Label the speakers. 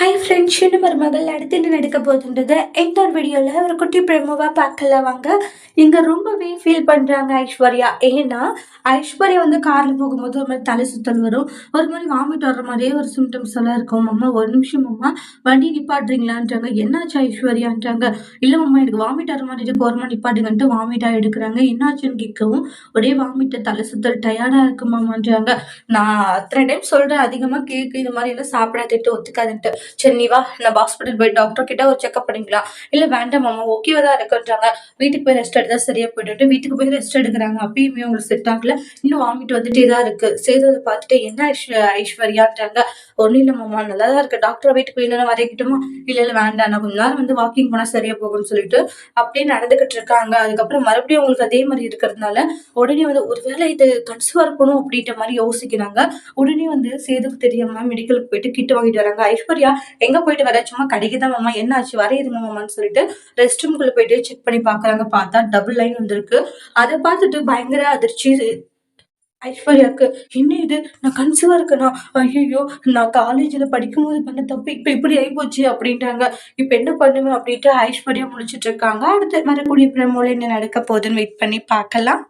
Speaker 1: Hi friends, இன்னும் ஒரு மகள் அடுத்து என்ன நடக்க போகுதுன்றத இந்த ஒரு வீடியோவில் ஒரு குட்டி ப்ரெமோவாக பார்க்கலாம் வாங்க. இங்கே ரொம்பவே ஃபீல் பண்ணுறாங்க ஐஸ்வர்யா. ஏன்னா ஐஸ்வர்யா வந்து காரில் போகும்போது ஒரு மாதிரி தலை சுத்தல் வரும், ஒரு மாதிரி வாமிட் வர்ற மாதிரியே ஒரு சிம்டம்ஸ் எல்லாம் இருக்கும். அம்மா ஒரு நிமிஷம் அம்மா வண்டி நிப்பாட்டுறீங்களான்றாங்க. என்னாச்சு ஐஸ்வர்யான்றாங்க. இல்லை அம்மா எனக்கு வாமிட் வர மாதிரி இருக்கு, ஓரமாக நிப்பாட்டுங்கன்ட்டு வாமிட்டாக எடுக்கிறாங்க. என்னாச்சுன்னு கேட்கவும் ஒரே வாமிட்டு, தலை சுத்தல், டயர்டாக இருக்குமாமான்றாங்க. நான் அத்தனை டைம் சொல்கிறேன் அதிகமாக கேட்கு, இந்த மாதிரி எல்லாம் சாப்பிடாதுட்டு ஒத்துக்காதுன்ட்டு. சரி நீ வா, நம்ம ஹாஸ்பிட்டல் போய் டாக்டர் கிட்ட ஒரு செக்அப் பண்ணிக்கலாம். இல்ல வேண்டாம் மாமா, ஓகேவா தான் இருக்குன்றாங்க. வீட்டுக்கு போய் ரெஸ்ட் எடுத்தா சரியா போயிட்டு வீட்டுக்கு போய் ரெஸ்ட் எடுக்கிறாங்க. அப்பயுமே உங்களுக்கு செட் ஆகல, இன்னும் வாமிட் வந்துட்டே தான் இருக்கு. செய்ததை பார்த்துட்டு என்ன ஐஸ்வர்யான்றாங்க. ஒன்னும் இல்ல மாமா, நல்லா தான் இருக்கு, டாக்டர் வீட்டுக்கு போய் இல்லைன்னா வரைக்கட்டுமா. இல்ல இல்ல வேண்டாம், நான் கொஞ்ச நேரம் வந்து வாக்கிங் போனா சரியா போகும்னு சொல்லிட்டு அப்படியே நடந்துகிட்டு இருக்காங்க. அதுக்கப்புறம் மறுபடியும் உங்களுக்கு அதே மாதிரி இருக்கிறதுனால உடனே வந்து ஒருவேளை இது கன்சீவா இருக்கணும் அப்படின்ற மாதிரி யோசிக்கிறாங்க. உடனே வந்து சேதுக்கு தெரியாம மெடிக்கலுக்கு போயிட்டு கிட் வாங்கிட்டு வராங்க. ஐஸ்வர்யா எங்க போயிட்டு வர, சும்மா கடைக்கு தான் மாமா, என்ன ஆச்சு வரையுதுங்க மாமான்னு சொல்லிட்டு ரெஸ்ட் ரூம்குள்ள போயிட்டு செக் பண்ணி பாக்குறாங்க. பார்த்தா டபுள் லைன் வந்திருக்கு. அதை பார்த்துட்டு பயங்கர அதிர்ச்சி ஐஸ்வர்யாக்கு. என்ன இது, நான் கன்சீவா இருக்கேனா, ஐயோ நான் காலேஜ்ல படிக்கும் போது பண்ண தப்பு இப்ப இப்படி ஆயிப்போச்சு அப்படின்றாங்க. இப்ப என்ன பண்ணுவேன் அப்படின்ட்டு ஐஸ்வர்யா முடிச்சிட்டு இருக்காங்க. அடுத்து வரக்கூடிய பிரமோல என்ன நடக்க போகுதுன்னு வெயிட் பண்ணி பார்க்கலாம்.